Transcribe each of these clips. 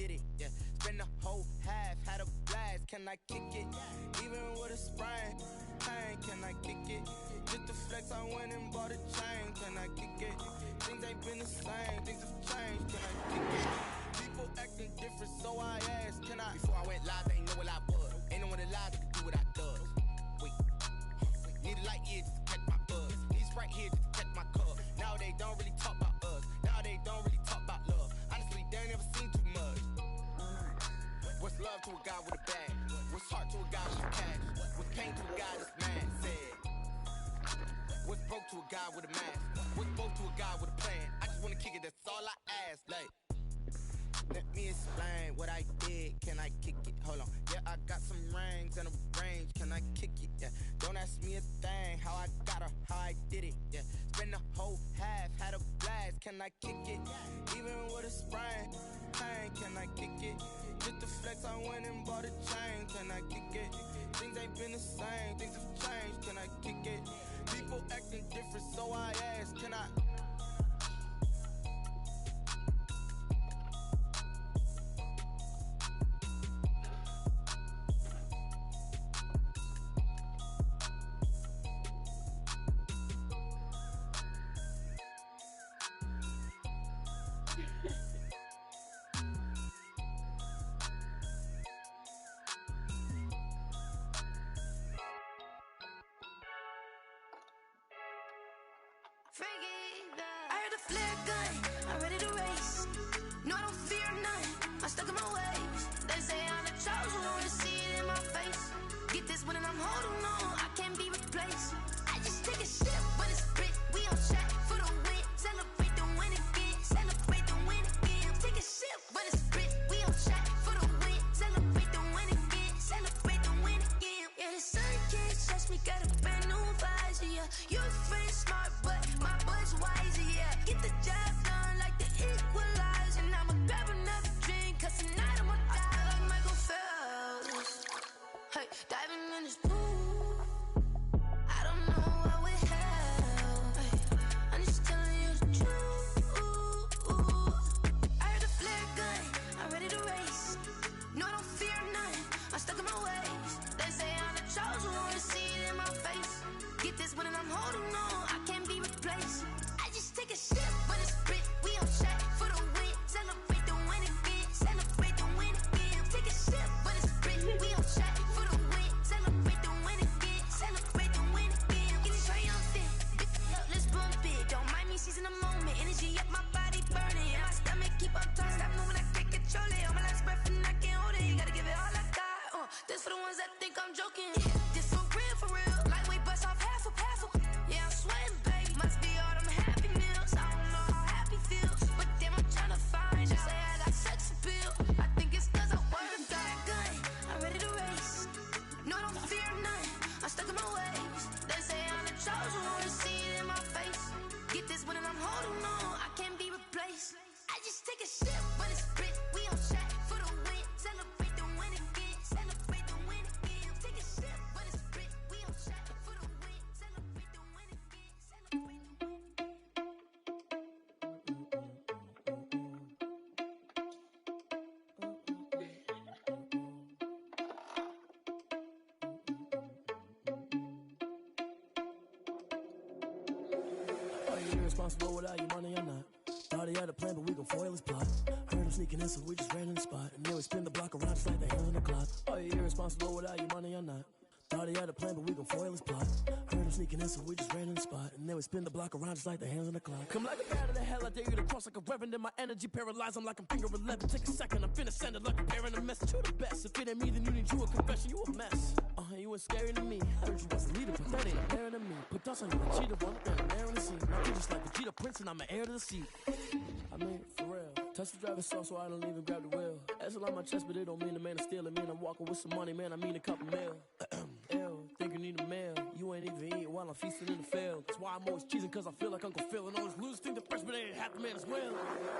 did it, yeah. Spend the whole half, had a blast, can I kick it? Even with a sprain, pain, can I kick it? Just to flex, I went and bought a chain, can I kick it? Things ain't been the same, things have changed, can I kick it? People acting different, so I asked, can I? Before I went live, they ain't know what I was. Ain't no one alive that could do what I does. Wait, need a light here just to catch my buzz. Need Sprite here just to catch my cup. Now they don't really talk about us. Now they don't really talk about love. Honestly, they ain't never seen too much. What's love to a guy with a bag? What's heart to a guy with cash? What's pain to a guy that's mad? Said. What's broke to a guy with a mask? What's broke to a guy with a plan? I just wanna kick it, that's all I ask. Like, let me explain what I did. Can I kick it? Hold on. Yeah, I got some rings and a range. Can I kick it? Yeah. Don't ask me a thing. How I got her, how I did it. Yeah. Spend the whole half, had a blast. Can I kick it? Even with a sprain, pain. Can I kick it? Just to flex, I went and bought a chain. Can I kick it? Things ain't been the same. Things have changed. Can I kick it? People acting different, so I ask. Can I? Irresponsible without your money or not. Thought he had a plan, but we gon' foil his plot. Heard him sneaking in, so we just ran in the spot. And then we spin the block around just like the hands on the clock. Are you irresponsible without your money or not? Thought he had a plan, but we gon' foil his plot. Heard him sneaking in, so we just ran in the spot. And then we spin the block around just like the hands on the clock. Come like a bat of the hell, I dare you to cross like a reverend. And my energy paralyzed, I'm like I'm finger 11. Take a second, I'm finna send it like a bearing a message. You the best, if it ain't me, then you need you a confession. You a mess, you ain't scary to me. Heard you was a leader, but that ain't apparent to me. Put dust on you, a cheetah, one up there, an air in the scene. I feel just like Vegeta Prince, and I'm an heir to the seat. I mean, for real. Touch the driver's soft, so I don't even grab the wheel. That's on my chest, but it don't mean the man is stealing. Mean I'm walking with some money, man, I mean a couple mil. Ew, think you need a meal. You ain't even eating while I'm feasting in the field. That's why I'm always cheesing, cause I feel like Uncle Phil. And all those losers think the freshman ain't half the man as well.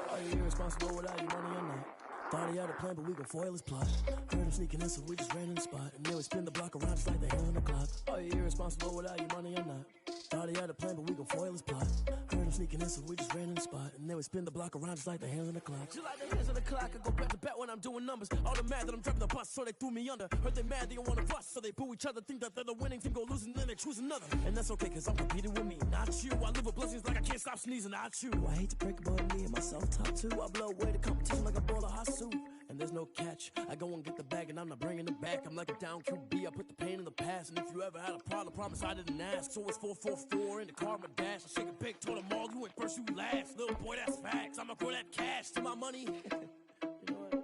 Are you irresponsible without your money or not? Thought he had a plan, but we gon' foil his plot. Heard him sneaking in, so we just ran in the spot. And then we spin the block around just like the hands on the clock. Are you irresponsible without your money or not? Thought he had a plan, but we gon' foil his plot. Heard him sneaking in, so we just ran in the spot. And then we spin the block around just like the hands on the clock. Just like the hands on the clock, I go back to back when I'm doing numbers. All the mad that I'm driving the bus, so they threw me under. Heard they mad, they don't want to fuss, so they boo each other. Think that they're the winning team, go losing, then they choose another. And that's okay, cause I'm competing with me, not you. I live with blessings like I can't stop sneezing, not you. I hate to break it, but me and myself top two. I blow away the competition like a bowl of hot soup. And there's no catch. I go and get the bag and I'm not bringing it back. I'm like a down QB, I put the pain in the past. And if you ever had a problem, promise I didn't ask. So it's 4-4-4 in the car, my dash. I shake a big, told them all, you went first, you last. Little boy, that's facts. I'ma grow that cash to my money. You know what?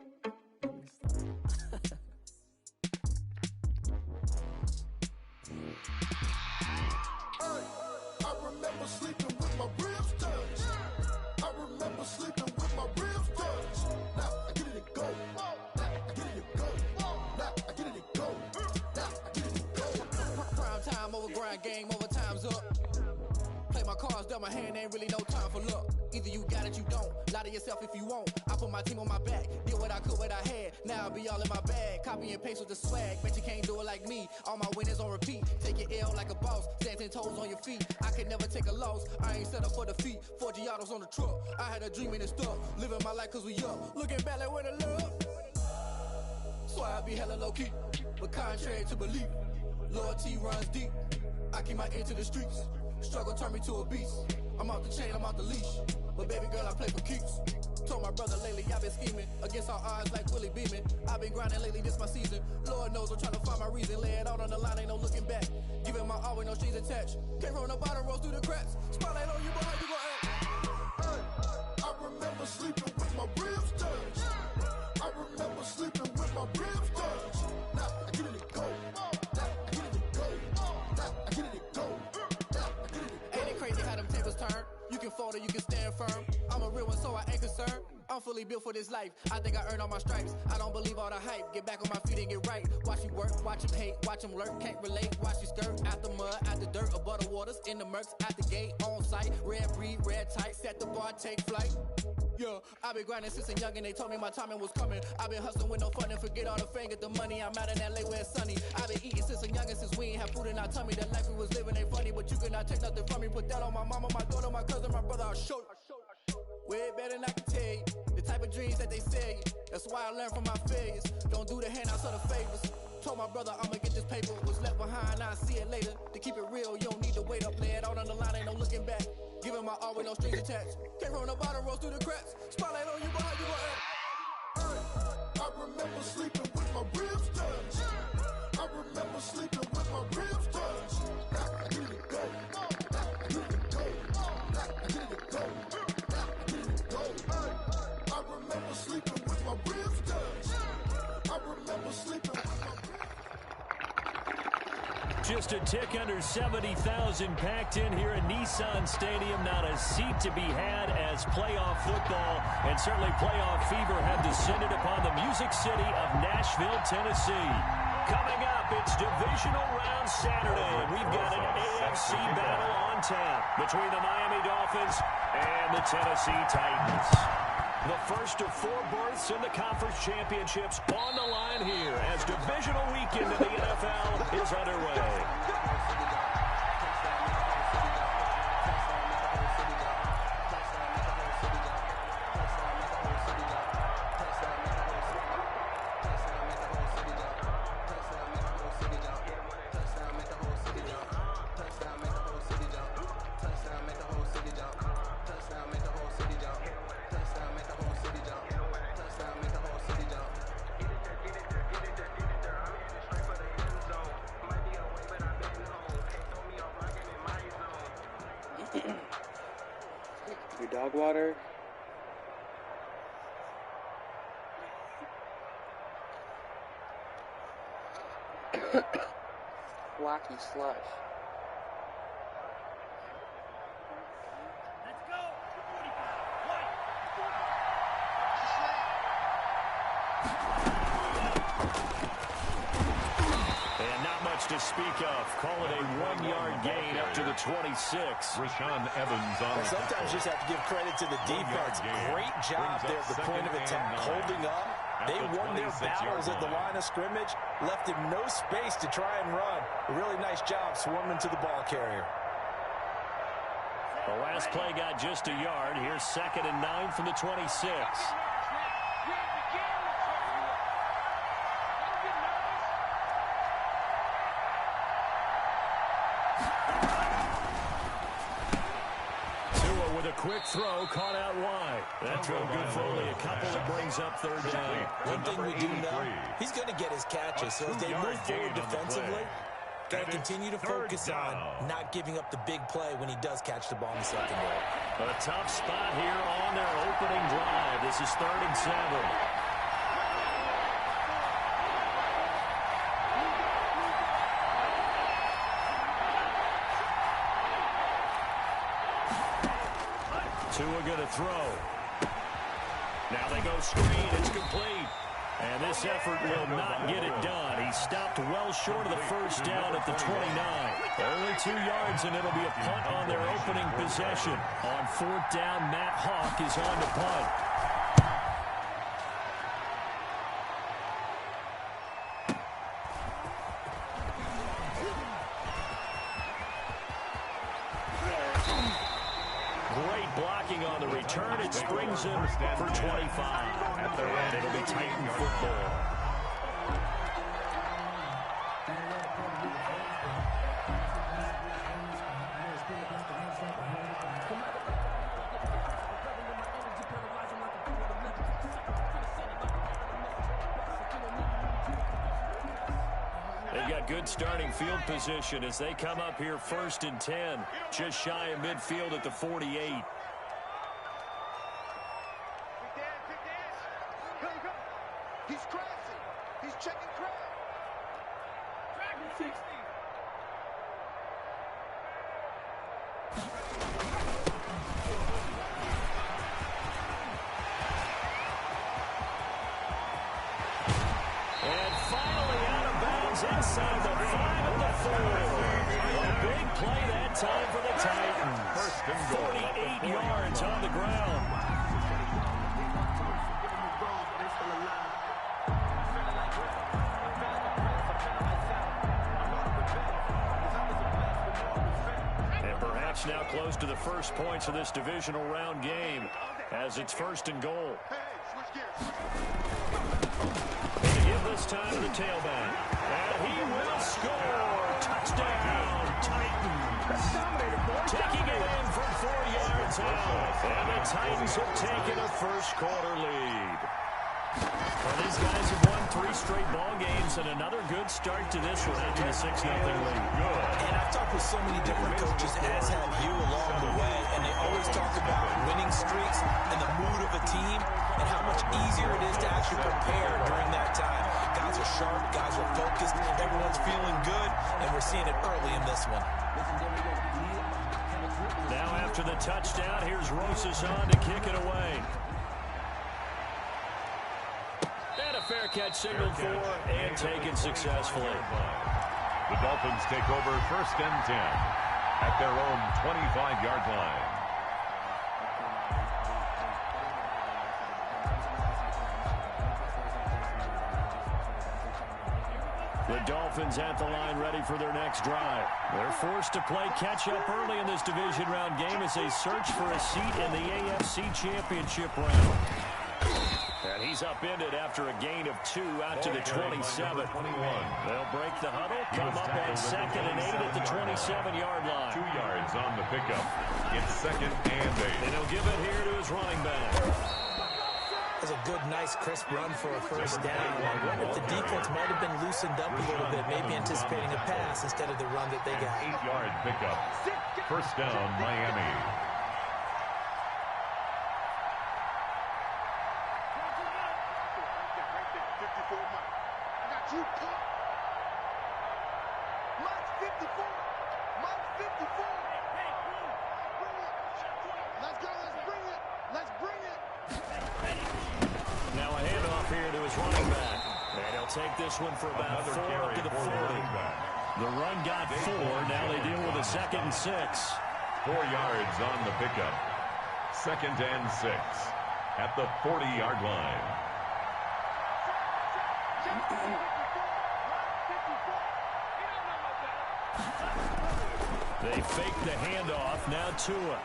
I remember sleeping with my ribs touched. I remember sleeping with my ribs touched. Now I get it go. Now I get it go. Now I get it go. Now I get it go. Prime time over grind, game over, time's up. Play my cards, dealt my hand, ain't really no time for luck. Either you got it, you don't. Lie to yourself if you won't. I put my team on my back, did what I could, what I had. Now I'll be all in my bag. Copy and paste with the swag. Bet you can't do it like me. All my winners on repeat. Take your L like a boss. Stand 10 toes on your feet. I can never take a loss. I ain't set up for defeat. 4 Giottos on the truck. I had a dream and it stuck. Living my life cause we up. Looking back like where the love. So I be hella low key. But contrary to belief, loyalty runs deep. I keep my ear to the streets. Struggle turned me to a beast. I'm off the chain, I'm off the leash. But baby girl, I play for keeps. Told my brother lately, I've been scheming. Against all odds like Willie Beeman. I've been grinding lately, this my season. Lord knows I'm trying to find my reason. Lay it out on the line, ain't no looking back. Giving my all with no strings attached. Came from the bottom, rose through the cracks. Spotlight on you, boy, how you gon' act? I remember sleeping with my ribs touched. I remember sleeping with my ribs touched. Now I get it go. Now I get it go. Now I get it go. Ain't it crazy how them tables turn? You can fold or you can stand firm. I'm a real one, so I ain't concerned. I'm fully built for this life. I think I earned all my stripes. I don't believe all the hype. Get back on my feet and get right. Watch you work, watch him hate, watch him lurk. Can't relate, watch you skirt. Out the mud, out the dirt, above the waters, in the murks, out the gate, on site. Red breed, red tight, set the bar, take flight. Yeah, I've been grinding since a young and they told me my timing was coming. I've been hustling with no fun and forget all the fame, get the money. I'm out in LA where it's sunny. I've been eating since a young and since we ain't have food in our tummy. The life we was living ain't funny, but you cannot take nothing from me. Put that on my mama, my daughter, my cousin, my brother, I'll show you. Way better than I can tell you. The type of dreams that they sell you. That's why I learned from my failures. Don't do the handouts or the favors. Told my brother I'ma get this paper. Was left behind, I'll see it later. To keep it real, you don't need to wait up. Lay it out on the line, ain't no looking back. Giving my all with no strings attached. Came from the bottom, rose through the cracks. Spotlight on you, boy, how you gon' act? I remember sleeping with my ribs touched. I remember sleeping with my ribs touched. Now I get it go. Now I get it go. Now I get it go. Now I get it go. I remember sleeping with my ribs touched. I remember sleeping with my ribs. Just a tick under 70,000 packed in here at Nissan Stadium. Not a seat to be had as playoff football and certainly playoff fever have descended upon the Music City of Nashville, Tennessee. Coming up, it's Divisional Round Saturday, and we've got an AFC battle on tap between the Miami Dolphins and the Tennessee Titans. The first of 4 berths in the conference championships on the line here as divisional weekend in the NFL is underway. Your dog water. Blocky slush. Let's go! And not much to speak of. Call it a 1-yard gain up to the 26. Rashaan Evans on. Sometimes you just have to give credit to the defense. Great job there at the point of attack, holding up. They won their battles at the line of scrimmage, left him no space to try and run. A really nice job swarming to the ball carrier. The last play got just a yard. Here's 2nd and 9 from the 26. quick throw caught out wide. That throw good for only a couple that brings up third down. One thing we do know, he's going to get his catches. So as they move forward defensively, got to continue to focus on not giving up the big play when he does catch the ball in the secondary. A tough spot here on their opening drive. This is 3rd and 7. Tua going to throw. Now they go screen. It's complete. And this effort will not get it done. He stopped well short of the first down at the 29. Only 2 yards, and it'll be a punt on their opening possession. On 4th down, Matt Hawk is on to punt. Great blocking on the return. It springs him for 25. And it'll be Titan football. They've got good starting field position as they come up here 1st and 10. Just shy of midfield at the 48. He's crashing. He's checking crowd. And finally out of bounds inside the 5 of the 4. A big play that time for the Titans. 48 yards on the ground. Now close to the first points of this divisional round game as it's 1st and goal. They give this time to the tailback. And he will score. Touchdown, Titans. Taking it in from 4 yards out. And the Titans have taken a first-quarter lead. Well, these guys have won 3 straight ball games and another good start to this one after the 6-0 lead. And I've talked with so many different coaches, as have you along the way, and they always talk about winning streaks and the mood of a team and how much easier it is to actually prepare during that time. Guys are sharp, guys are focused, everyone's feeling good, and we're seeing it early in this one. Now after the touchdown, here's Rosas on to kick it away. Fair catch signaled for and taken successfully. The Dolphins take over 1st and 10 at their own 25-yard line. The Dolphins at the line ready for their next drive. They're forced to play catch-up early in this division round game as they search for a seat in the AFC Championship round. And he's upended after a gain of 2 out to the 27. They'll break the huddle, come up on 2nd and 8 at the 27-yard line. 2 yards on the pickup. It's 2nd and 8. And he'll give it here to his running back. That's a good, nice, crisp run for a first down. I wonder if the defense might have been loosened up a little bit, maybe anticipating a pass instead of the run that they got. 8-yard pickup. 1st down, Miami. Take this one for about 4 up to the 40. The run got 4. Now they deal with a 2nd and 6. 4 yards on the pickup. 2nd and 6 at the 40-yard line. They fake the handoff. Now Tua.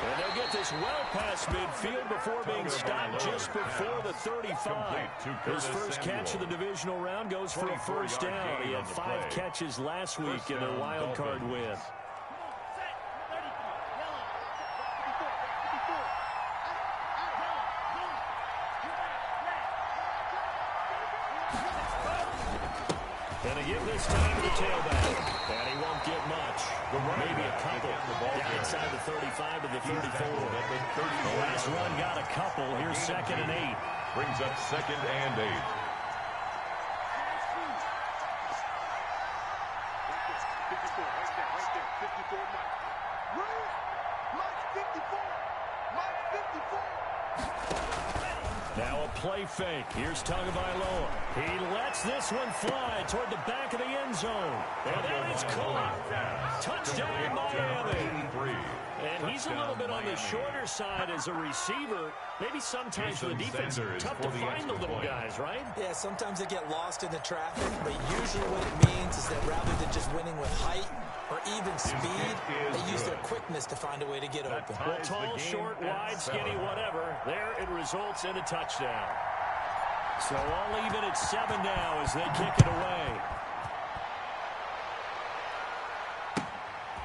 And they'll get this well past midfield before being stopped just before the 35. His first catch of the divisional round goes for a first down. He had 5 catches last week in their wild card win. And they give this time to the tailback. And he won't get much. Maybe a couple. Down inside the 35 to the 34. The last run got a couple. Here's 2nd and 8. Brings up 2nd and 8. Now a play fake. Here's Tagovailoa. He lets this one fly toward the back of the end zone. And then it's caught. Touchdown, Miami. And he's a little bit on the shorter side as a receiver. Maybe sometimes for the defense, tough to find the little guys, right? Yeah, sometimes they get lost in the traffic, but usually what it means is that rather than just winning with height or even speed, they use their quickness to find a way to get open. Well, tall, short, wide, skinny, whatever. There it results in a touchdown. So all even at 7 now as they kick it away.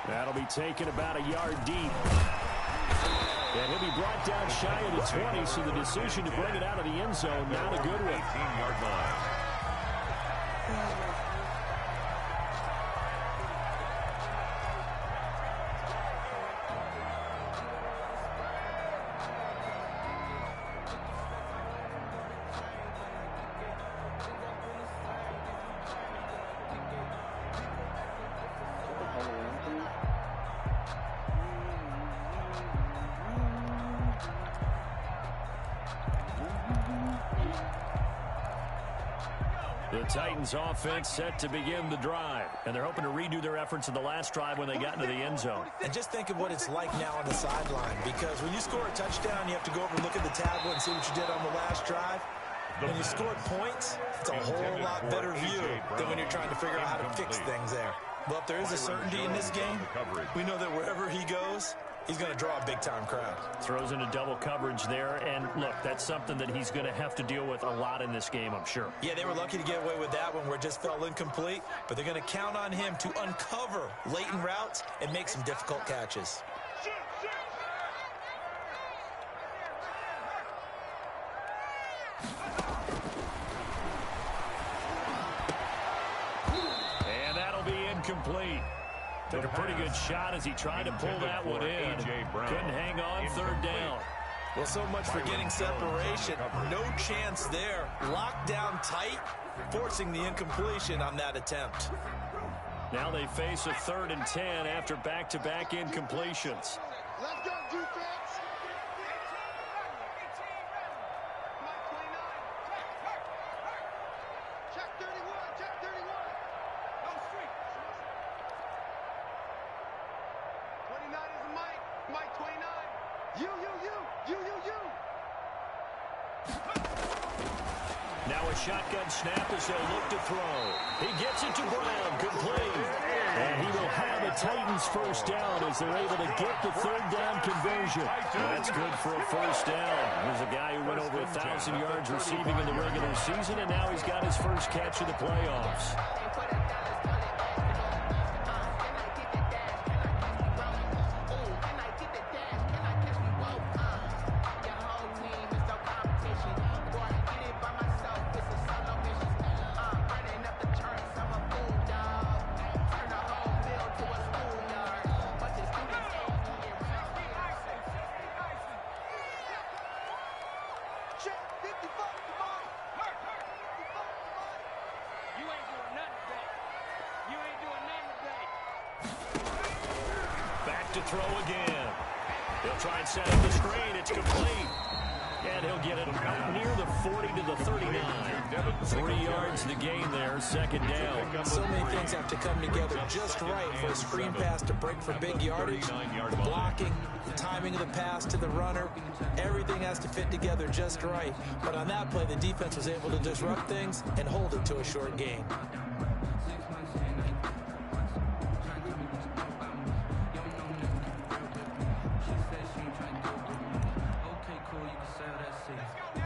That'll be taken about a yard deep. And he'll be brought down shy of the 20, so the decision to bring it out of the end zone, not a good one. 18-yard line. The Titans offense set to begin the drive, and they're hoping to redo their efforts in the last drive when they got into the end zone. And just think of what it's like now on the sideline, because when you score a touchdown, you have to go over and look at the tablet and see what you did on the last drive. When you scored points, it's a whole lot better view than when you're trying to figure out how to fix things there. But if there is a certainty in this game, we know that wherever he goes, he's going to draw a big-time crowd. Throws into double coverage there, and look, that's something that he's going to have to deal with a lot in this game, I'm sure. Yeah, they were lucky to get away with that one where it just fell incomplete, but they're going to count on him to uncover latent routes and make some difficult catches. And that'll be incomplete. Took a pretty good shot as he tried to pull that one in. Couldn't hang on, 3rd down. Well, so much for getting separation. No chance there. Locked down tight, forcing the incompletion on that attempt. Now they face a 3rd and 10 after back-to-back incompletions. Let's go, defense. Check 31, check 31. No street. 29 is Mike. Mike 29. You. Now a shotgun snap as they'll look to throw. He gets it to Brown, complete. And he will have a Titans first down as they're able to get the 3rd down conversion. That's good for a first down. There's a guy who went over 1,000 yards receiving in the regular season, and now he's got his first catch of the playoffs. To throw again. He'll try and set up the screen. It's complete. And he'll get it near the 40 to the 39. 3 yards the gain there, 2nd down. So many things have to come together just right for a screen pass to break for big yardage. The blocking, the timing of the pass to the runner, everything has to fit together just right. But on that play, the defense was able to disrupt things and hold it to a short gain.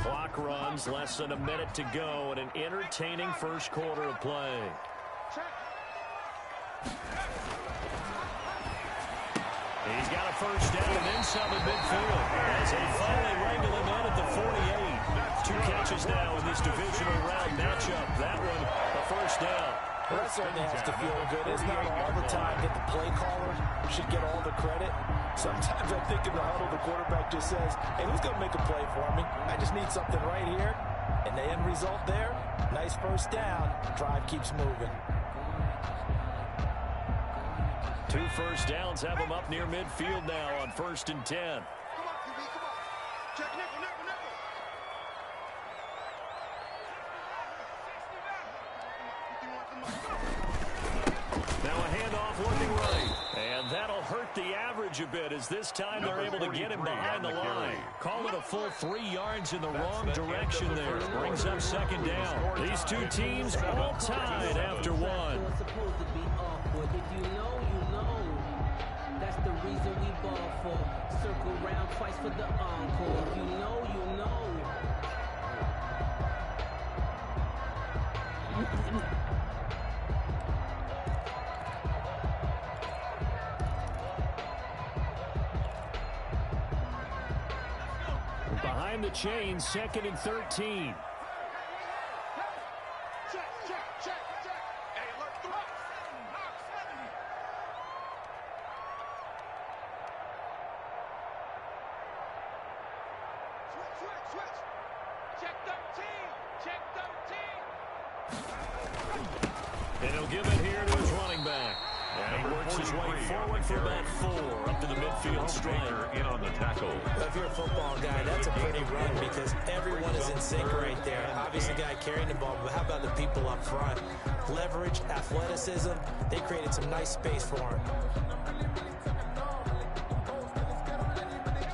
Clock runs, less than a minute to go, and an entertaining first quarter of play. He's got a first down and then some at midfield as they finally wrangle him in at the 48. 2 catches now in this divisional round matchup. That one, a first down. Well, that certainly has to feel good. It's not all the time that the play caller should get all the credit. Sometimes I think in the huddle, the quarterback just says, hey, who's going to make a play for me? I just need something right here. And the end result there, nice first down. Drive keeps moving. 2 first downs have them up near midfield now on 1st and 10. Come on, QB, come on. Check nickel, nickel, nickel. Now a handoff looking right. And that'll hurt the average a bit as this time they're able to get him behind the line. Call it a full 3 yards in the wrong direction there. Brings up 2nd down. These 2 teams all tied after 1. If you know, you know. That's the reason we ball for. Circle round twice for the encore. If you know, you know. Behind the chain, 2nd and 13. And he'll give it here to his running back. And he works his way forward for about 4 up to the midfield striker in on the tackle. Well, if you're a football guy, that's a pretty run because everyone is in sync right there. Obviously, the guy carrying the ball, but how about the people up front? Leverage, athleticism, they created some nice space for him.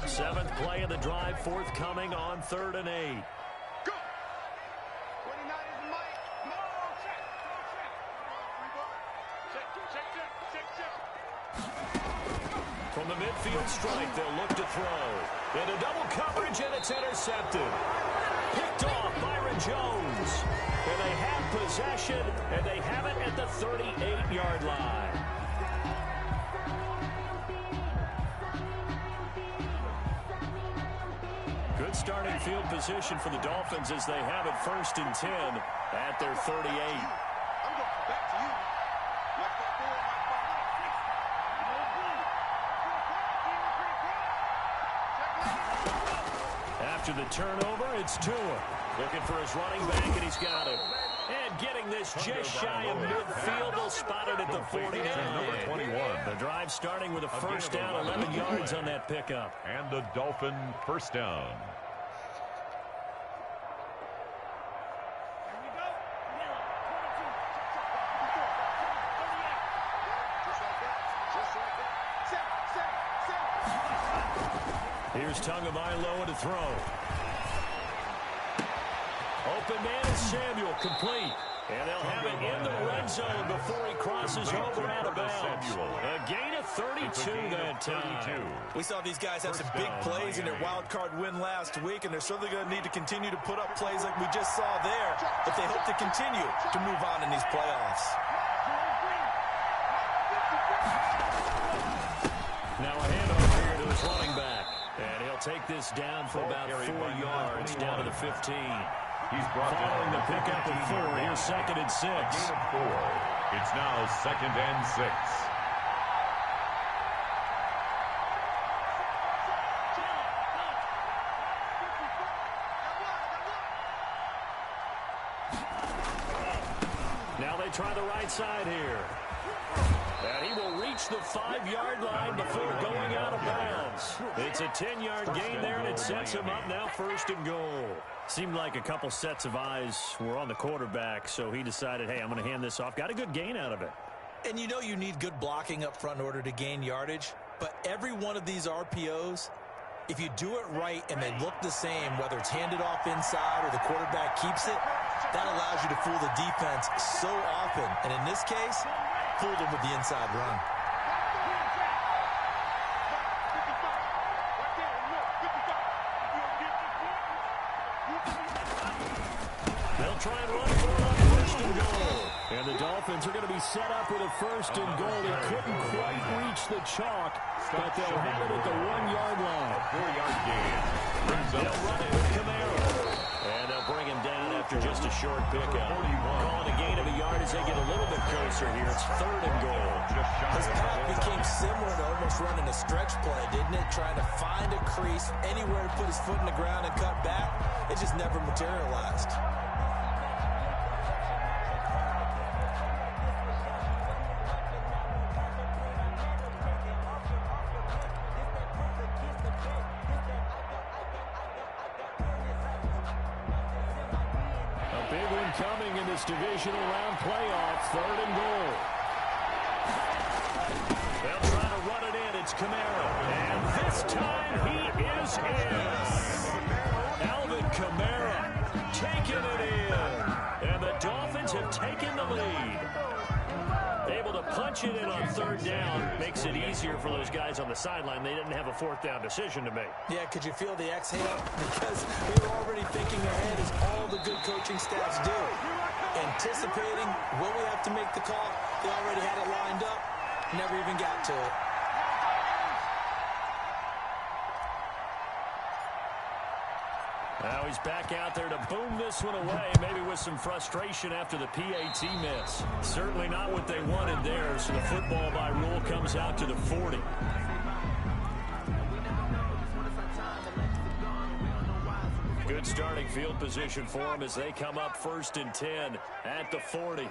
7th play of the drive, forthcoming on 3rd and 8. From the midfield strike, they'll look to throw. Into double coverage, and it's intercepted. Picked off Byron Jones. And they have possession, and they have it at the 38-yard line. Good starting field position for the Dolphins as they have it 1st and 10 at their 38. After the turnover, it's Tua. Looking for his running back, and he's got him. And getting this just shy of midfield, they'll spot it at the 49. Number 21. The drive starting with a first down, 11 yards on that pickup. And the Dolphin first down. Here's Tagovailoa to throw. Open man is Samuel, complete. And they'll have it in the red zone before he crosses over out of bounds. A gain of 32 that time. We saw these guys have some big plays in their wild card win last week, and they're certainly going to need to continue to put up plays like we just saw there if they hope to continue to move on in these playoffs. Now a handoff here to his running back. And he'll take this down for about 4 yards down to the 15. He's brought following the pickup of 4. Here's 2nd and 6. It's now 2nd and 6. Now they try the right side here. And he will reach the 5-yard line before going out of bounds. It's a 10-yard gain there, and it sets him up now 1st and goal. Seemed like a couple sets of eyes were on the quarterback, so he decided, hey, I'm going to hand this off. Got a good gain out of it. And you know you need good blocking up front in order to gain yardage, but every one of these RPOs, if you do it right and they look the same, whether it's handed off inside or the quarterback keeps it, that allows you to fool the defense so often. And in this case, fooled him with the inside run. They'll try and run for it on 1st and goal. And the Dolphins are going to be set up with a 1st and goal. They couldn't quite reach the chalk, but they'll have it at the 1-yard line. 4-yard gain. They'll run it with Camaro. And after just a short pickup. Calling a gain of a yard as they get a little bit closer here. It's 3rd and goal. His path became similar to almost running a stretch play, didn't it? Trying to find a crease, anywhere to put his foot in the ground and cut back. It just never materialized. Coming in this divisional round playoff, 3rd and goal. They'll try to run it in. It's Kamara. And this time he is in. Alvin Kamara taking it in. And the Dolphins have taken the lead. Able to punch it in on 3rd down. Makes it easier for those guys on the sideline. They didn't have a 4th down decision to make. Yeah, could you feel the exhale? Because we were already thinking ahead as all the good coaching staffs do. Anticipating, will we have to make the call? They already had it lined up. Never even got to it. Now he's back out there to boom this one away, maybe with some frustration after the PAT miss. Certainly not what they wanted there, so the football by rule comes out to the 40. Good starting field position for them as they come up 1st and 10 at the 40.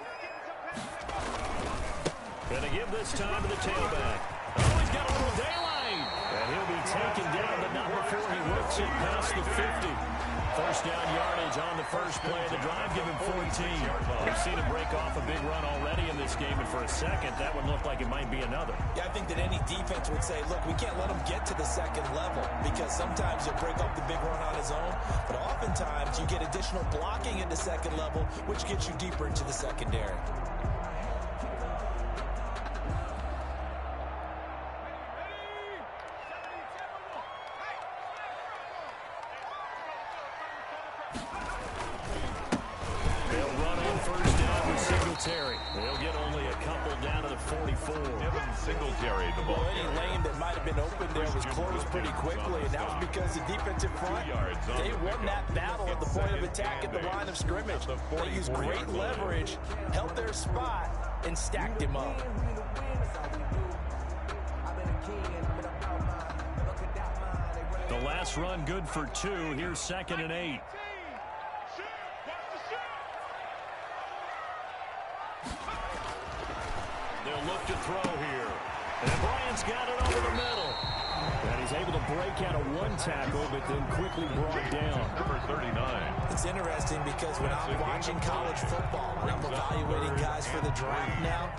Gonna give this time to the tailback. Oh, he's got a little daylight. And he'll be taken down, but not before he works it past the 50. 1st down yardage on the first play of the drive, give him 14. We've seen him break off a big run already in this game, and for a second, that would look like it might be another. Yeah, I think that any defense would say, look, we can't let him get to the 2nd level, because sometimes he'll break off the big run on his own, but oftentimes you get additional blocking into 2nd level, which gets you deeper into the secondary. They'll get only a couple down to the 44. Singletary, the ball. Well, any lane that might have been open there was closed pretty quickly, and that was because the defensive front, they won that battle at the point of attack at the line of scrimmage. They used great leverage, held their spot, and stacked him up. The last run good for 2. Here's 2nd and 8. They'll look to throw here. And Bryant's got it over the middle. And he's able to break out of one tackle, but then quickly brought down. Number 39. It's interesting because when I'm watching college football, when I'm evaluating guys for the draft now,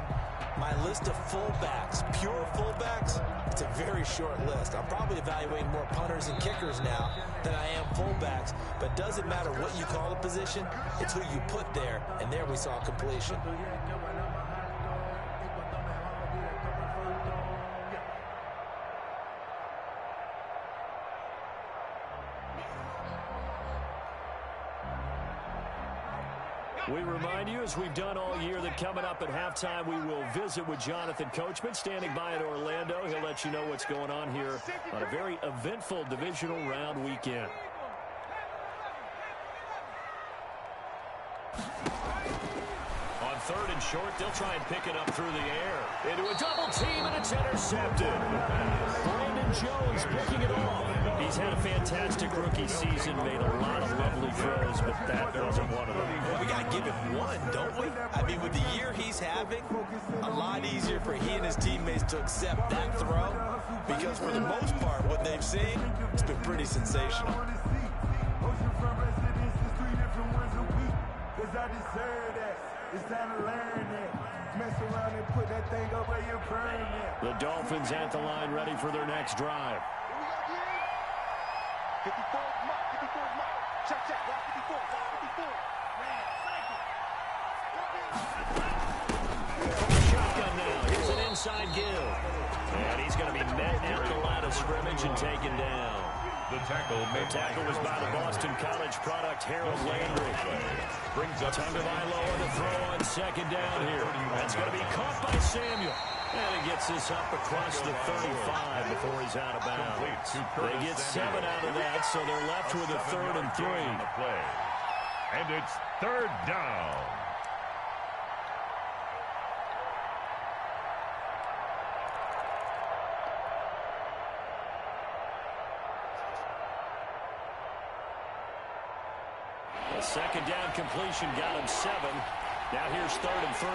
my list of fullbacks, pure fullbacks, it's a very short list. I'm probably evaluating more punters and kickers now than I am fullbacks. But it doesn't matter what you call a position, it's who you put there. And there we saw completion. We remind you, as we've done all year, that coming up at halftime, we will visit with Jonathan Coachman, standing by in Orlando. He'll let you know what's going on here on a very eventful divisional round weekend. On 3rd and short, they'll try and pick it up through the air. Into a double team, and it's intercepted. Brandon Jones picking it off. He's had a fantastic rookie season, made a lot of lovely throws, but that wasn't one of them. Well, we got to give him one, don't we? I mean, with the year he's having, a lot easier for he and his teammates to accept that throw, because for the most part, what they've seen, it's been pretty sensational. The Dolphins at the line, ready for their next drive. 54 mark, 54 mark. Check, check, 54, 54. Shotgun now. Here's an inside give. And he's going to be met at the line of scrimmage and taken down. The tackle was by the Boston College product, Harold Landry. Brings up Tagovailoa to throw on 2nd down here. That's going to be caught by Samuel. And he gets this up across the 35 before he's out of bounds. They get 7 out of that, so they're left with a 3rd and 3. And it's third down. A second down completion got him 7. Now here's 3rd and 3.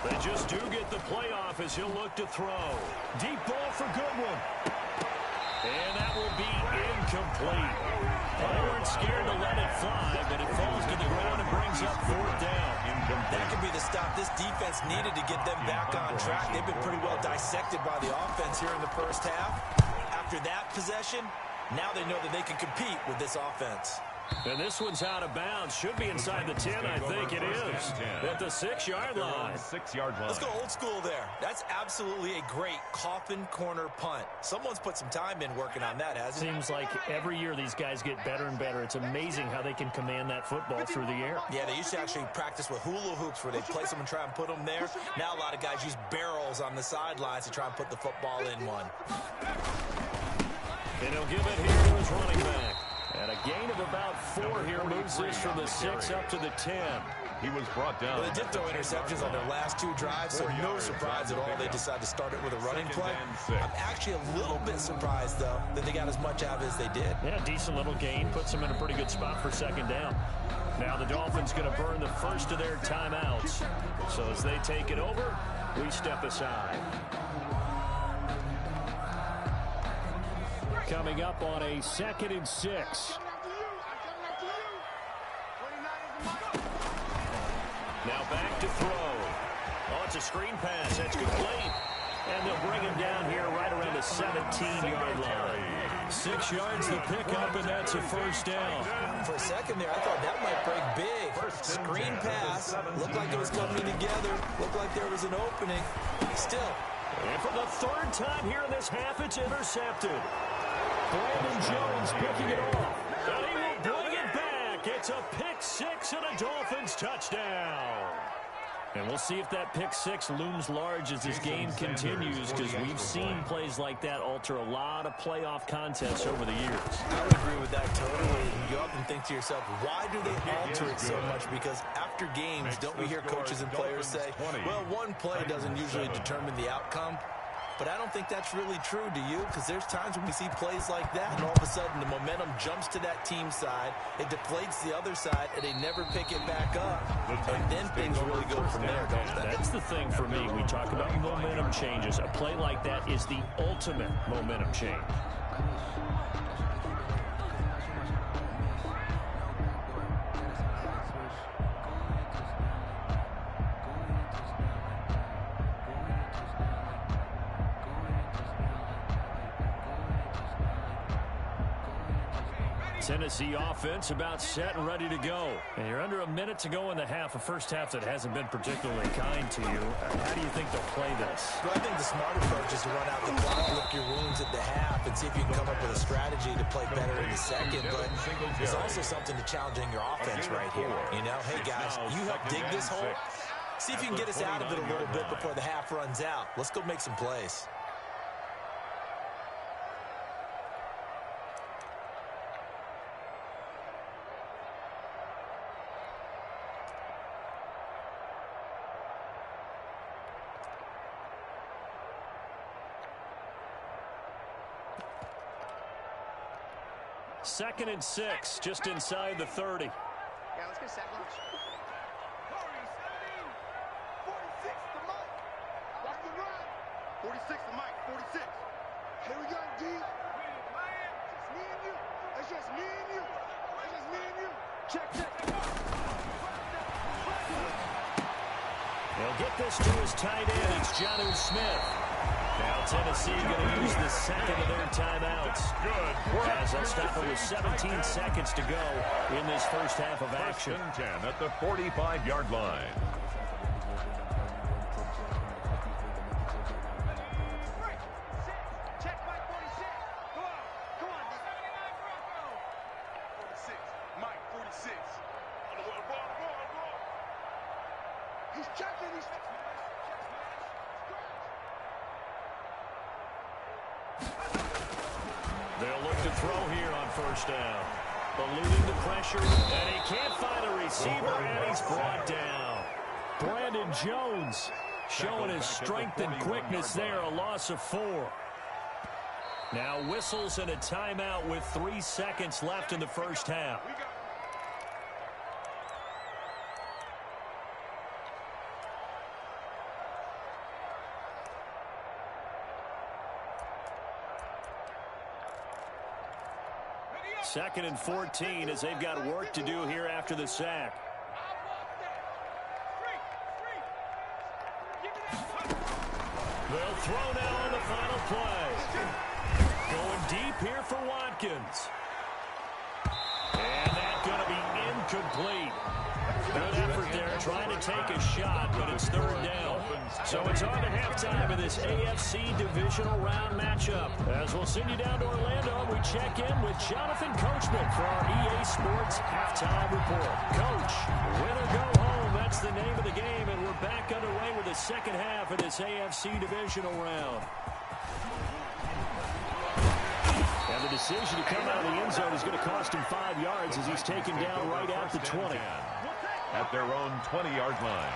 They just do get the playoff as he'll look to throw. Deep ball for Goodwin. And that will be incomplete. They weren't scared to let it fly, but it falls to the ground and brings up 4th down. That could be the stop this defense needed to get them back on track. They've been pretty well dissected by the offense here in the first half. After that possession, now they know that they can compete with this offense. And this one's out of bounds. Should be inside the 10, I think it is. At the 6-yard line. 6-yard line. Let's go old school there. That's absolutely a great coffin corner punt. Someone's put some time in working on that, hasn't it? Seems like every year these guys get better and better. It's amazing how they can command that football through the air. Yeah, they used to actually practice with hula hoops where they place them and try and put them there. Now a lot of guys use barrels on the sidelines to try and put the football in one. And he'll give it here to his running back. And a gain of about 4 here moves this from the 6 up to the 10. He was brought down. Well, they did throw interceptions on their last 2 drives, so no surprise at all they decided to start it with a running play. I'm actually a little bit surprised, though, that they got as much out as they did. Yeah, decent little gain. Puts them in a pretty good spot for 2nd down. Now the Dolphins going to burn the first of their timeouts. So as they take it over, we step aside. Coming up on a 2nd and 6. Now back to throw. Oh, it's a screen pass. That's complete. And they'll bring him down here right around the 17-yard line. 6 yards to pick up, and that's a 1st down. For a second there, I thought that might break big. Screen pass. Looked like it was coming together. Looked like there was an opening. Still. And for the 3rd time here in this half, it's intercepted. Brandon Jones picking it off. And he will bring it back. It's a pick 6 and a Dolphins touchdown. And we'll see if that pick 6 looms large as this game continues, because we've seen plays like that alter a lot of playoff contests over the years. I would agree with that totally. You often think to yourself, why do they alter it so much? Because after games, don't we hear coaches and players say, well, one play doesn't usually determine the outcome. But I don't think that's really true, do you? Because there's times when we see plays like that, and all of a sudden the momentum jumps to that team side, it deflates the other side, and they never pick it back up. And then things really go from there, don't they? That's the thing for me. We talk about momentum changes. A play like that is the ultimate momentum change. Tennessee offense about set and ready to go. And you're under a minute to go in the half, a first half that hasn't been particularly kind to you. How do you think they'll play this? Well, I think the smart approach is to run out the clock, lick your wounds at the half, and see if you can come up with a strategy to play better in the second. But there's also something to challenging your offense right here. You know, hey, guys, you help dig this hole. See if you can get us out of it a little bit before the half runs out. Let's go make some plays. Second and 6, just inside the 30. Yeah, let's get a sack lunch. 46 to Mike. Watch the run. 46 to Mike. 46. Here we go, D. Just me and you. That's just me and you. That's just me and you. Check. They'll get this to his tight end. It's Jonnu Smith. Now Tennessee going to use the second of their timeouts. Good. As they'll stop it with 17 seconds to go in this first half of action. 10 at the 45-yard line. Check Mike 46. Go on. 46. He's checking. They'll look to throw here on first down. Eluding the pressure, and he can't find a receiver, and he's brought down. Brandon Jones showing his strength and quickness there, a loss of 4. Now whistles and a timeout with 3 seconds left in the first half. Second and 14 as they've got work to do here after the sack. They'll throw now on the final play. Going deep here for Watkins. And that's going to be incomplete. Good effort there, trying to take a shot, but it's third down. So it's on to halftime of this AFC Divisional Round matchup. As we'll send you down to Orlando, we check in with Jonathan Coachman for our EA Sports Halftime Report. Coach, win or go home, that's the name of the game, and we're back underway with the second half of this AFC Divisional Round. And the decision to come out of the end zone is going to cost him 5 yards as he's taken down right at the 20. At their own 20-yard line.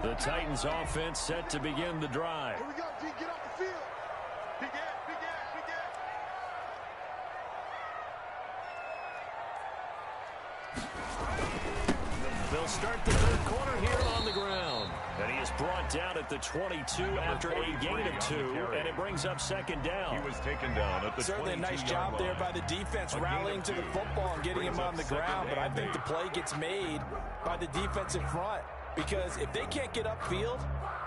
The Titans offense set to begin the drive. Here we go, D. Get off the field. Big ass, big ass, big ass. They'll start the third quarter here on the ground. And he is brought down at the 22 after a gain of 2, and it brings up second down. He was taken down at the 22-yard line. Certainly a nice job there by the defense, rallying to the football and getting him on the ground. But I think the play gets made by the defensive front, because if they can't get upfield,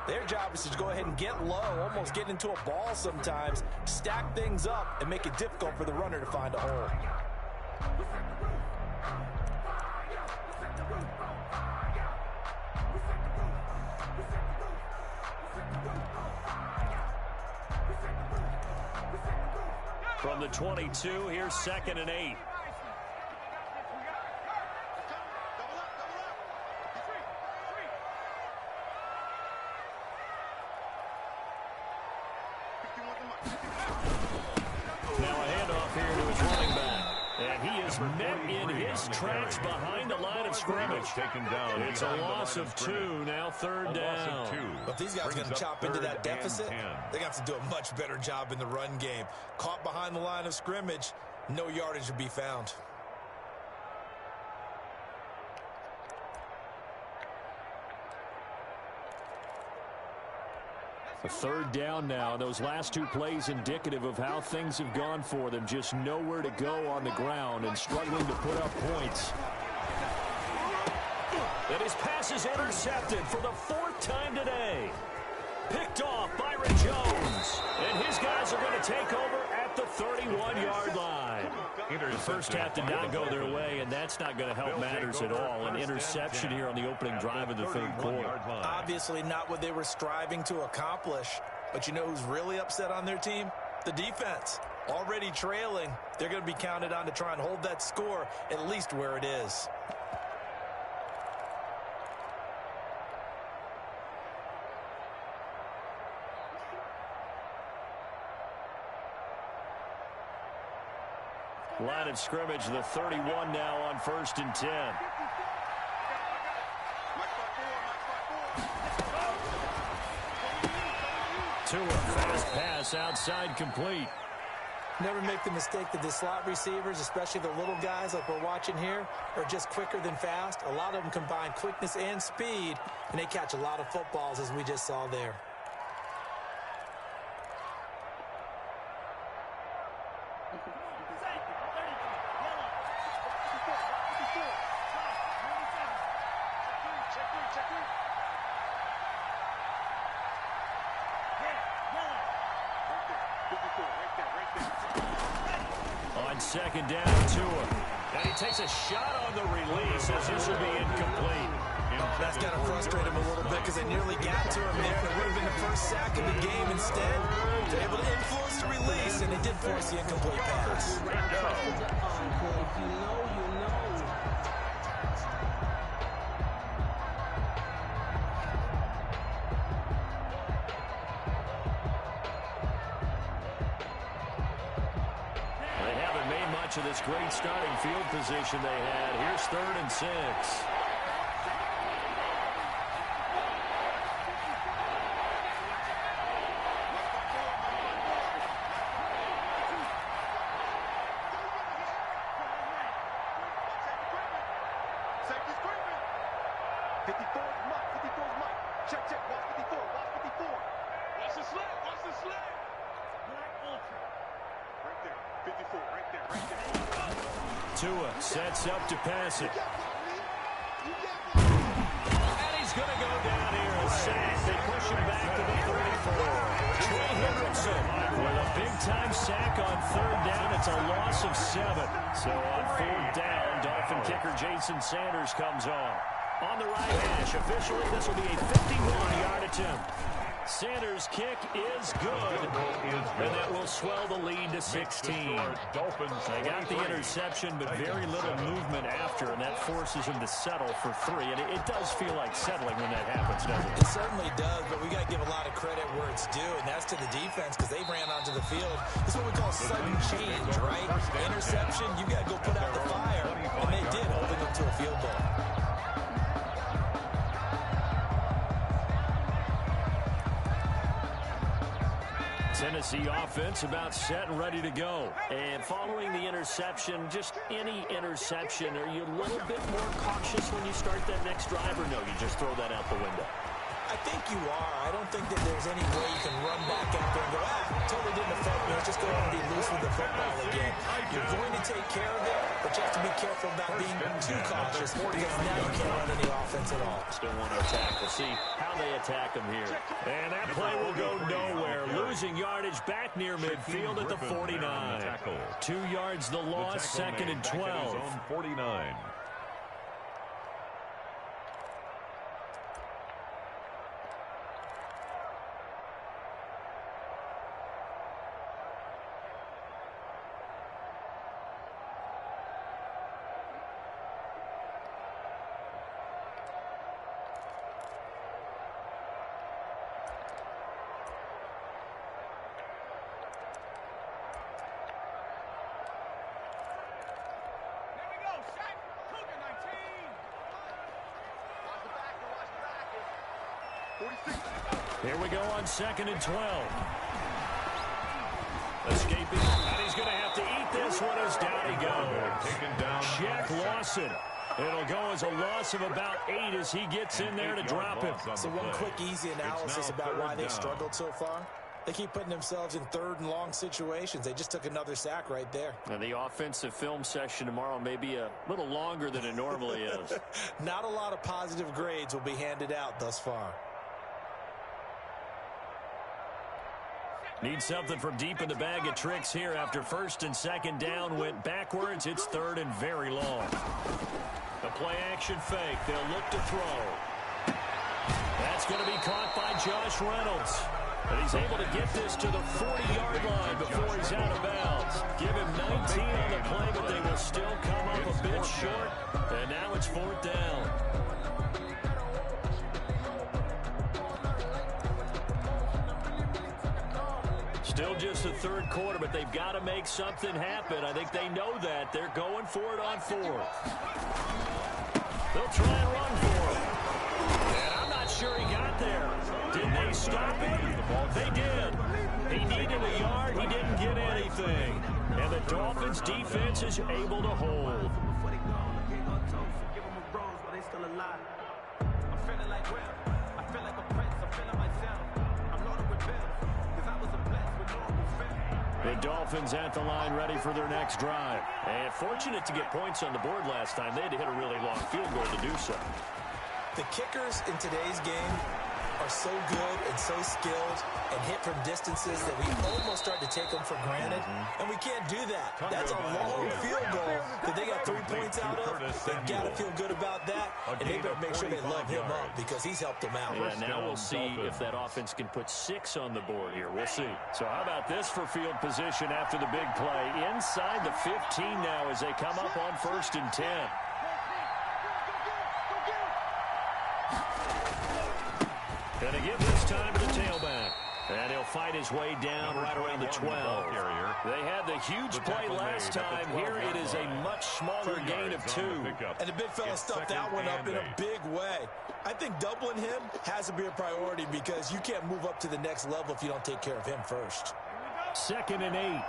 their job is to go ahead and get low, almost get into a ball sometimes, stack things up, and make it difficult for the runner to find a hole. From the 22, here's 2nd and 8. Now a handoff here to his running back. And he is met in his tracks behind the line of scrimmage. Taken down. It's a loss of 2, now third down. But if these guys are going to chop into that deficit, they're going to have to do a much better job in the run game. Caught behind the line of scrimmage, no yardage to be found. A third down now. Those last 2 plays indicative of how things have gone for them. Just nowhere to go on the ground and struggling to put up points. And his pass is intercepted for the 4th time today. Picked off Byron Jones. And his guys are going to take over at the 31-yard line. The first half did not go their way, and that's not going to help matters at all. An interception here on the opening drive of the third quarter. Obviously not what they were striving to accomplish. But you know who's really upset on their team? The defense. Already trailing, they're going to be counted on to try and hold that score at least where it is. Line of scrimmage, the 31 now on 1st and 10. Tua, fast pass outside, complete. Never make the mistake that the slot receivers, especially the little guys like we're watching here, are just quicker than fast. A lot of them combine quickness and speed, and they catch a lot of footballs, as we just saw there. On 2nd down, Tua. And he takes a shot on the release as this will be incomplete. That's got to frustrate him a little bit because they nearly got to him there. It would have been the first sack of the game. Instead, they're able to influence the release, and they did force the incomplete pass. If you know, you know. They haven't made much of this great starting field position they had. Here's 3rd and 6. Tua sets up to pass it. And he's going to go down here. A sack. They push him back to the 34. Trey Hendrickson with a big-time sack on 3rd down. It's a loss of 7. So on 4th down, Dolphin kicker Jason Sanders comes on. On the right hash, officially, this will be a 51-yard attempt. Sanders' kick is good, and that will swell the lead to 16. They got the interception, but very little movement after, and that forces him to settle for 3. And it does feel like settling when that happens, doesn't it? It certainly does, but we got to give a lot of credit where it's due, and that's to the defense because they ran onto the field. This is what we call sudden change, right? Interception, you got to go put out the fire, and they did, holding them to a field goal. Tennessee offense about set and ready to go. And following the interception, just any interception, are you a little bit more cautious when you start that next drive, or no, you just throw that out the window? I think you are. I don't think that there's any way you can run back out there and go, totally didn't affect me. Let's just go ahead and be loose with the football again. You're going to take care of it, but you have to be careful about being too cautious because now you can't run any offense at all. Still want to attack. We'll see how they attack him here. And that play will go nowhere. Losing yardage back near midfield at the 49. 2 yards the loss, 2nd and 12. 49. Here we go on 2nd and 12. Escaping, and he's going to have to eat this one as down he goes. Shaq Lawson. It'll go as a loss of about 8 as he gets in there to drop him. So one quick, easy analysis about why they struggled so far. They keep putting themselves in 3rd and long situations. They just took another sack right there. And the offensive film session tomorrow may be a little longer than it normally is. Not a lot of positive grades will be handed out thus far. Need something from deep in the bag of tricks here after 1st and 2nd down went backwards. It's 3rd and very long. The play action fake. They'll look to throw. That's going to be caught by Josh Reynolds. And he's able to get this to the 40-yard line before he's out of bounds. Give him 19 on the play, but they will still come up a bit short. And now it's 4th down. Still just the 3rd quarter, but they've got to make something happen. I think they know that. They're going for it on 4th. They'll try and run for him. And I'm not sure he got there. Did they stop him? They did. He needed a yard. He didn't get anything. And the Dolphins defense is able to hold. The Dolphins at the line ready for their next drive. And fortunate to get points on the board last time. They had to hit a really long field goal to do so. The kickers in today's game are so good and so skilled and hit from distances that we almost start to take them for granted. And we can't do that. That's a long field goal that they got 3 points out of, they got to feel good about that, and they better make sure they love him up because he's helped them out. Yeah, now we'll see if that offense can put 6 on the board here. We'll see. So how about this for field position after the big play? Inside the 15 now as they come up on 1st and 10. And again this time to the tailback. And he'll fight his way down right around the 12. They had the huge play last time. Here it is a much smaller gain of 2. And the big fella stuffed that one up in a big way. I think doubling him has to be a priority because you can't move up to the next level if you don't take care of him first. 2nd and 8.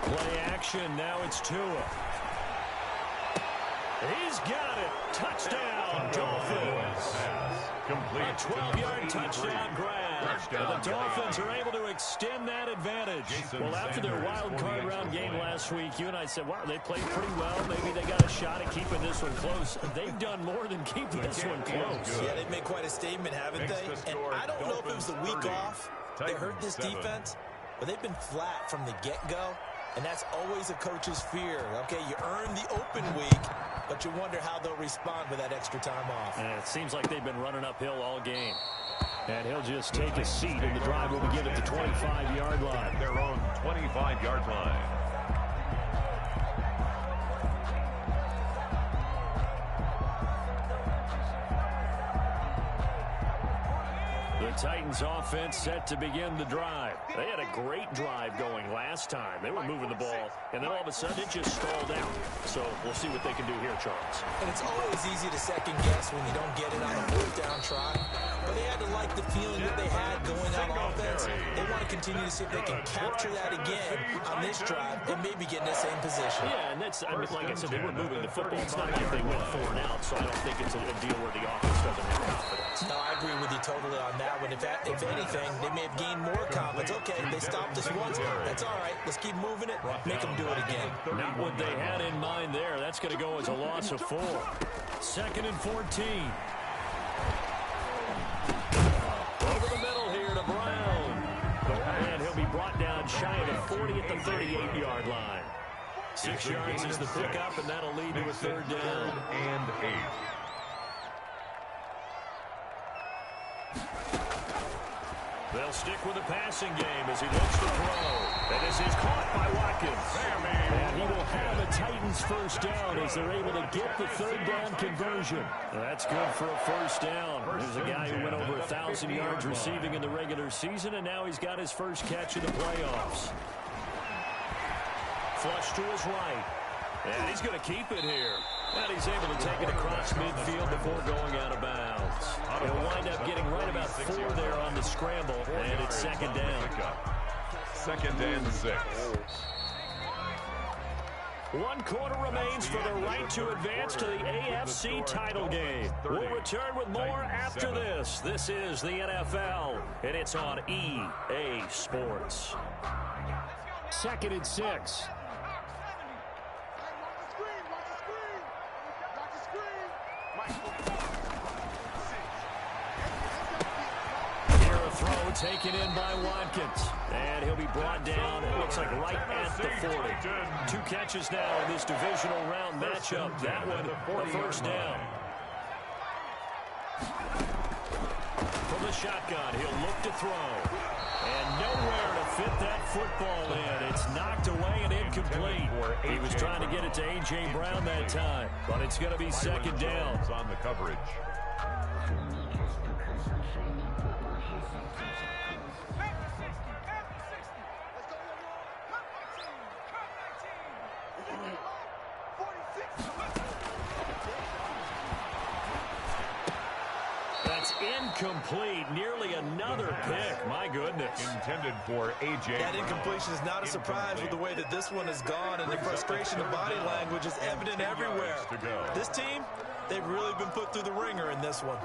Play action, now it's Tua. He's got it. Touchdown, Dolphins. A 12-yard touchdown grab. The Dolphins are able to extend that advantage. Well, after their wild card round game last week, you and I said, wow, they played pretty well. Maybe they got a shot at keeping this one close. They've done more than keep this one close. Yeah, they've made quite a statement, haven't they? And I don't know if it was the week off that hurt this defense, but they've been flat from the get-go. And that's always a coach's fear. Okay, you earn the open week, but you wonder how they'll respond with that extra time off. And it seems like they've been running uphill all game. And he'll just take a seat, and the drive will begin at the 25-yard line. Their own 25-yard line. The Titans offense set to begin the drive. They had a great drive going last time. They were moving the ball, and then all of a sudden it just stalled out. So we'll see what they can do here, Charles. And it's always easy to second guess when you don't get it on a 4th down try. But they had to like the feeling that they had going on offense. They want to continue to see if they can capture that again on this drive and maybe get in the same position. Yeah, and that's, I mean, like I said, they were moving the football. It's not like they went 4 and out, so I don't think it's a deal where the offense doesn't have confidence. No, I agree with you totally on that one. If anything, they may have gained more confidence. Okay, they stopped us once. That's all right. Let's keep moving it. Make them do it again. Not what they had in mind there. That's going to go as a loss of 4. 2nd and 14. Over the middle here to Brown. And he'll be brought down shy of the 40 at the 38-yard line. 6 yards is the pickup, and that'll lead to a 3rd down. And 8. They'll stick with the passing game as he looks to throw. And this is caught by Watkins. And he will have a Titans 1st down as they're able to get the 3rd down conversion. That's good for a 1st down. There's a guy who went over 1,000 yards receiving in the regular season, and now he's got his first catch in the playoffs. Flush to his right. And he's going to keep it here. And he's able to take it across midfield before going out of bounds. He'll wind up getting right about 4 there on the scramble, and it's 2nd down. 2nd and 6. 1 quarter remains for the right to advance to the AFC title game. We'll return with more after this. This is the NFL, and it's on EA Sports. 2nd and 6. Taken in by Watkins, and he'll be brought down, it looks like right at the 40. 2 catches now in this divisional round matchup. That one, the 1st down. From the shotgun, he'll look to throw. And nowhere to fit that football in. It's knocked away and incomplete. He was trying to get it to A.J. Brown that time, but it's going to be 2nd down. On the coverage. Incomplete, nearly another pick. My goodness. Intended for A.J. That incompletion is not a surprise with the way that this one has gone, and the frustration of body language is evident everywhere. This team, they've really been put through the ringer in this one.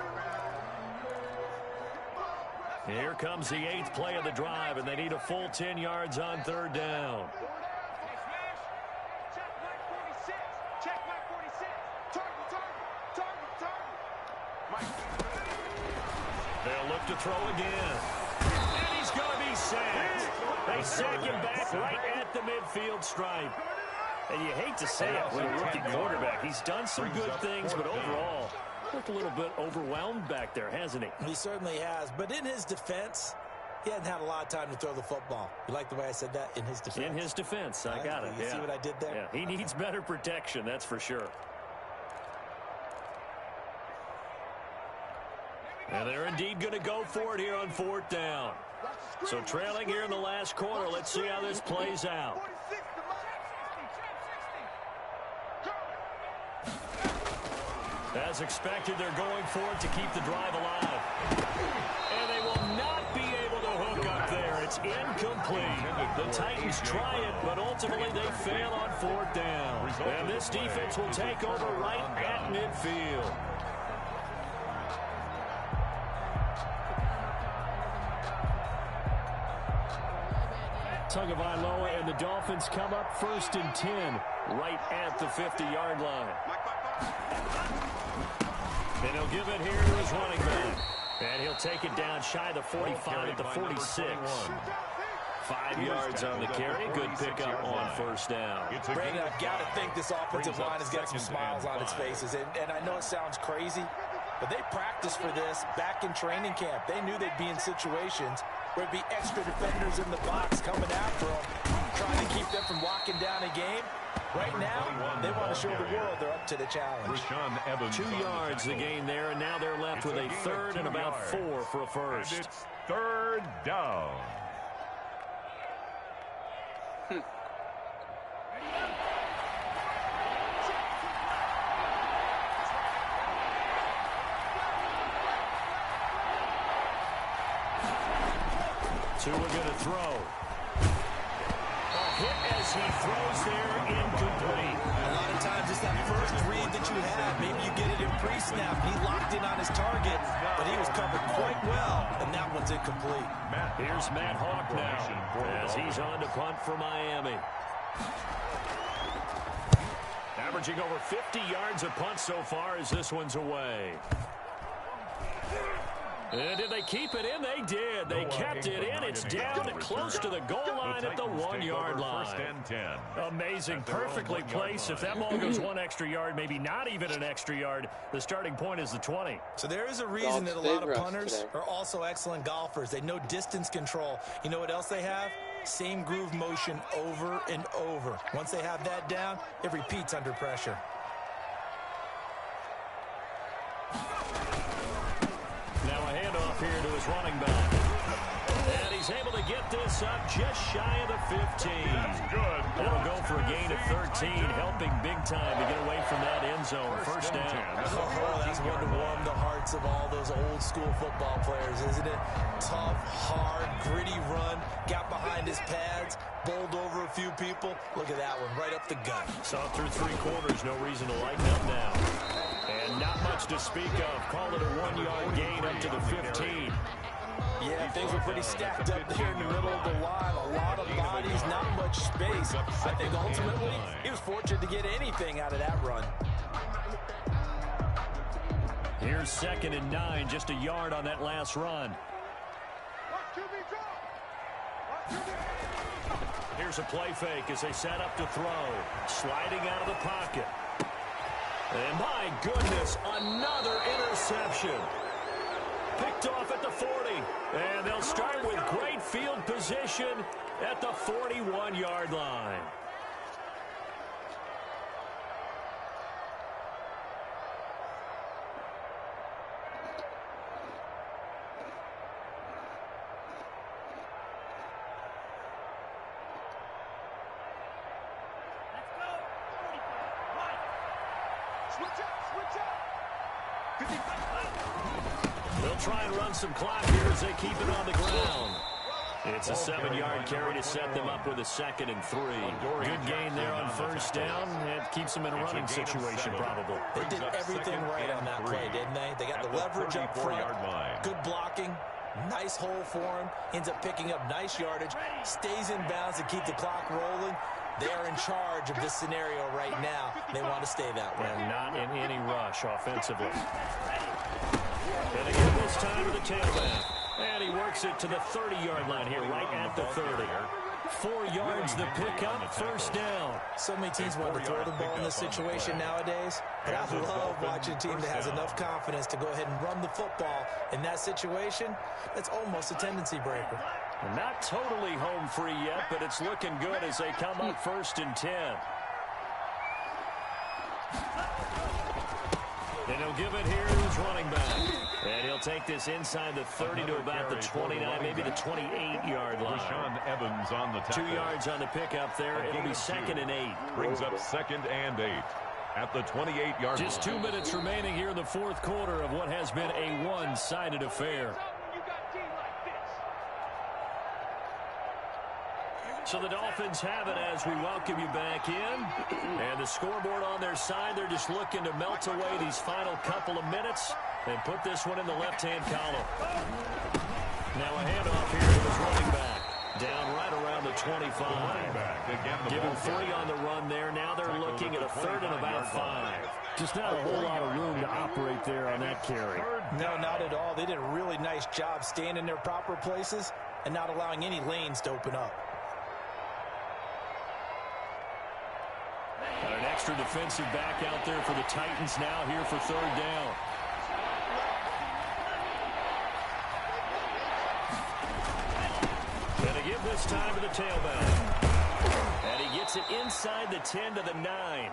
Here comes the 8th play of the drive, and they need a full 10 yards on 3rd down. They'll look to throw again. And he's going to be sacked. They sack him back right at the midfield stripe. And you hate to say it with a rookie quarterback. He's done some good things, but overall, looked a little bit overwhelmed back there, hasn't he? He certainly has. But in his defense, he hasn't had a lot of time to throw the football. You like the way I said that? In his defense? In his defense. I got it. You see what I did there? Yeah, he needs better protection, that's for sure. And they're indeed going to go for it here on 4th down. So trailing here in the last quarter. Let's see how this plays out. As expected, they're going for it to keep the drive alive. And they will not be able to hook up there. It's incomplete. The Titans try it, but ultimately they fail on 4th down. And this defense will take over right at midfield. Tagovailoa and the Dolphins come up 1st and 10 right at the 50-yard line. And he'll give it here to his running back. And he'll take it down shy of the 45 at the 46. 5 yards on the carry. Good pickup on 1st down. Brandon, I've got to think this offensive line has got some smiles on its faces. And I know it sounds crazy, but they practiced for this back in training camp. They knew they'd be in situations where it'd be extra defenders in the box coming after them, trying to keep them from locking down a game. Right now, they want to show the world they're up to the challenge. 2 yards the gain there, and now they're left with a 3rd and about 4 for a first. And it's 3rd down. Tua going to throw. A hit as he throws there, incomplete. A lot of times it's that first read that you have. Maybe you get it in pre-snap. He locked in on his target, but he was covered quite well, and that one's incomplete. Here's Matt Hawk now as he's on to punt for Miami. Averaging over 50 yards a punt so far as this one's away. And did they keep it in? They did. They kept it in. It's down close to the goal line at the 1-yard line. Amazing. Perfectly placed. If that ball goes 1 extra yard, maybe not even an extra yard, the starting point is the 20. So there is a reason that a lot of punters are also excellent golfers. They know distance control. You know what else they have? Same groove motion over and over. Once they have that down, it repeats under pressure. Here to his running back. And he's able to get this up just shy of the 15. Good. That'll go for a gain of 13, helping big time to get away from that end zone. 1st down. Oh, that's one to warm the hearts of all those old school football players, isn't it? Tough, hard, gritty run. Got behind his pads, bowled over a few people. Look at that one, right up the gut. Saw through 3 quarters, no reason to lighten up now. And not much to speak of. Call it a 1-yard gain up to the 15. Yeah, things were pretty stacked up there in the middle of the line. A lot of bodies, not much space. I think ultimately he was fortunate to get anything out of that run. Here's 2nd and 9, just a yard on that last run. Here's a play fake as they set up to throw. Sliding out of the pocket. And my goodness, another interception. Picked off at the 40. And they'll start with great field position at the 41-yard line. They'll try and run some clock here as they keep it on the ground. It's a 7-yard carry to set them up with a 2nd and 3. Good gain there on 1st down. It keeps them in a running situation, probably. They did everything right on that play, didn't they? They got the leverage up front, good blocking, nice hole for him, ends up picking up nice yardage, stays in bounds to keep the clock rolling. They are in charge of this scenario right now. They want to stay that way. And not in any rush offensively. And again, we'll this time to the tailback. And he works it to the 30-yard line here, right at the 30. 4 yards the pickup, first down. So many teams want to throw the ball in this situation nowadays, but I love watching a team that has enough confidence to go ahead and run the football. In that situation, that's almost a tendency breaker. Not totally home free yet, but it's looking good as they come up 1st and 10. And he'll give it here to his running back. And he'll take this inside the 30 to about the 29, maybe the 28-yard line. Evans on the tackle. 2 yards on the pickup there. It'll be 2nd and 8. Brings up 2nd and 8 at the 28-yard line. Just 2 minutes remaining here in the 4th quarter of what has been a one-sided affair. So the Dolphins have it as we welcome you back in. And the scoreboard on their side, they're just looking to melt away these final couple of minutes and put this one in the left-hand column. Now a handoff here to his running back. Down right around the 25. Give him 3 on the run there. Now they're looking at a 3rd and about 5. Just not a whole lot of room to operate there on that carry. No, not at all. They did a really nice job staying in their proper places and not allowing any lanes to open up. Got an extra defensive back out there for the Titans now here for 3rd down. And to give this time to the tailback. And he gets it inside the 10 to the 9.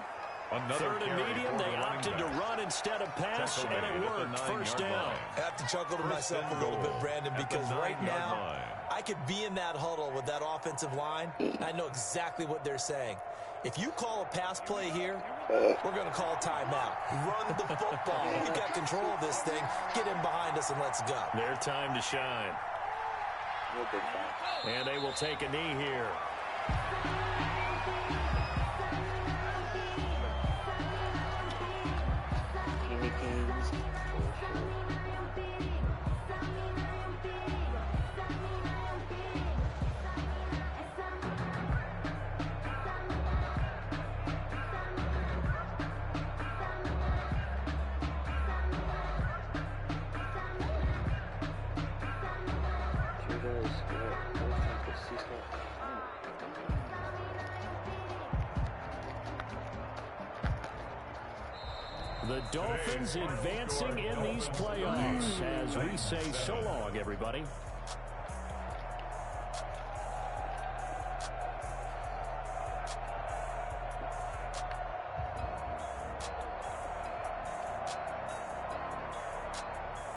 3rd and medium, they opted to run instead of pass, and it worked. 1st down. I have to chuckle to myself a little bit, Brandon, because right now I could be in that huddle with that offensive line. I know exactly what they're saying. If you call a pass play here, we're going to call timeout. Run the football. You got control of this thing. Get in behind us and let's go. Their time to shine. And they will take a knee here. The Dolphins advancing in these playoffs as we say so long, everybody.